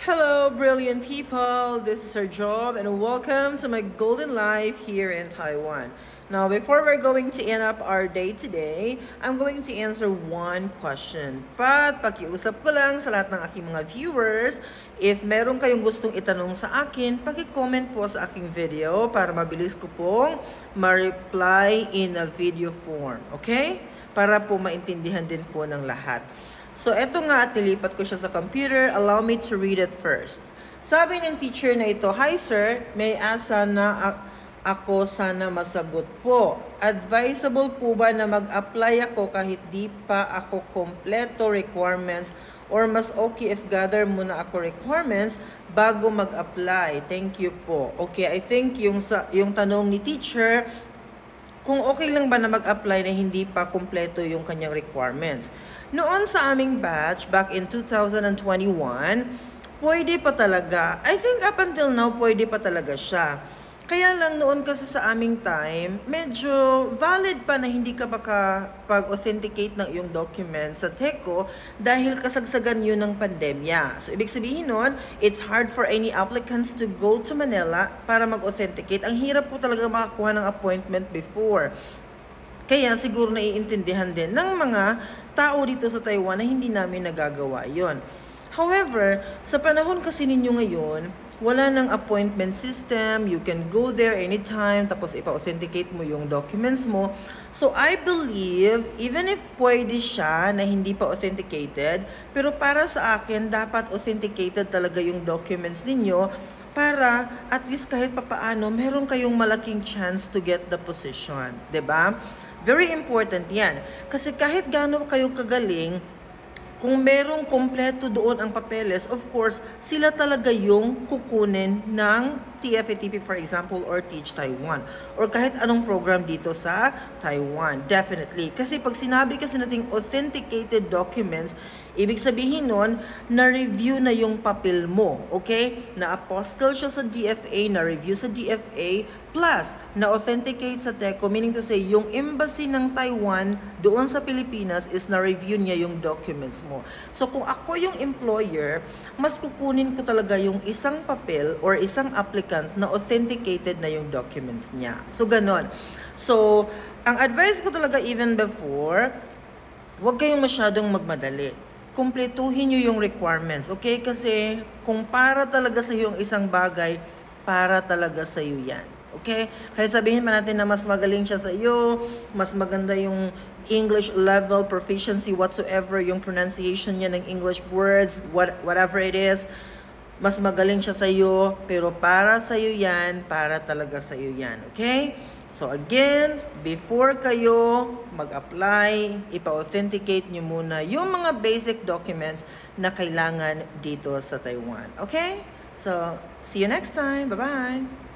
Hello, brilliant people. This is Sir Job, and welcome to my golden life here in Taiwan. Now, before we're going to end up our day today, I'm going to answer one question. But pakiusap ko lang sa lahat ng aking mga viewers, if meron kayong gustong itanong sa akin, paki-comment po sa aking video para mabilis ko pong ma-reply in a video form. Okay? Para po maintindihan din po ng lahat. So, eto nga at nilipat ko siya sa computer. Allow me to read it first. Sabi ng teacher na ito, "Hi sir, may asa na ako sana masagot po. Advisable po ba na mag-apply ako kahit di pa ako kompleto requirements or mas okay if gather muna ako requirements bago mag-apply? Thank you po." Okay, I think yung tanong ni teacher, kung okay lang ba na mag-apply na hindi pa kompleto yung kanyang requirements. Noon sa aming batch, back in 2021, pwede pa talaga. I think up until now, pwede pa talaga siya. Kaya lang noon kasi sa aming time, medyo valid pa na hindi ka pag-authenticate ng iyong document sa TECO dahil kasagsagan yun ng pandemya. So, ibig sabihin nun, it's hard for any applicants to go to Manila para mag-authenticate. Ang hirap po talaga makakuha ng appointment before. Kaya siguro naiintindihan din ng mga tao dito sa Taiwan na hindi namin nagagawa yon. However, sa panahon kasi ninyo ngayon, wala nang appointment system. You can go there anytime, tapos ipa-authenticate mo yung documents mo. So, I believe, even if pwede siya na hindi pa authenticated, pero para sa akin, dapat authenticated talaga yung documents ninyo para at least kahit papaano, meron kayong malaking chance to get the position. 'Di ba? Very important yan. Kasi kahit gaano kayo kagaling, kung merong kompleto doon ang papeles, of course, sila talaga yung kukunin ng TFATP, for example, or Teach Taiwan. Or kahit anong program dito sa Taiwan. Definitely. Kasi pag sinabi kasi nating authenticated documents, ibig sabihin nun, na-review na yung papel mo. Okay? Na-apostle siya sa DFA, na-review sa DFA, plus, na-authenticate sa TECO, meaning to say, yung embassy ng Taiwan doon sa Pilipinas is na-review niya yung documents mo. So, kung ako yung employer, mas kukunin ko talaga yung isang papel or isang applicant na authenticated na yung documents niya. So, ganon. So, ang advice ko talaga even before, huwag kayong masyadong magmadali. Kumpletuhin nyo yung requirements, okay? Kasi kung para talaga sa iyo yung isang bagay, para talaga sa iyo yan. Okay? Kaya sabihin man natin na mas magaling siya sa iyo, mas maganda yung English level, proficiency, whatsoever, yung pronunciation niya ng English words, whatever it is, mas magaling siya sa iyo, pero para sa iyo yan, para talaga sa iyo yan. Okay? So again, before kayo mag-apply, ipa-authenticate nyo muna yung mga basic documents na kailangan dito sa Taiwan. Okay? So, see you next time. Bye-bye!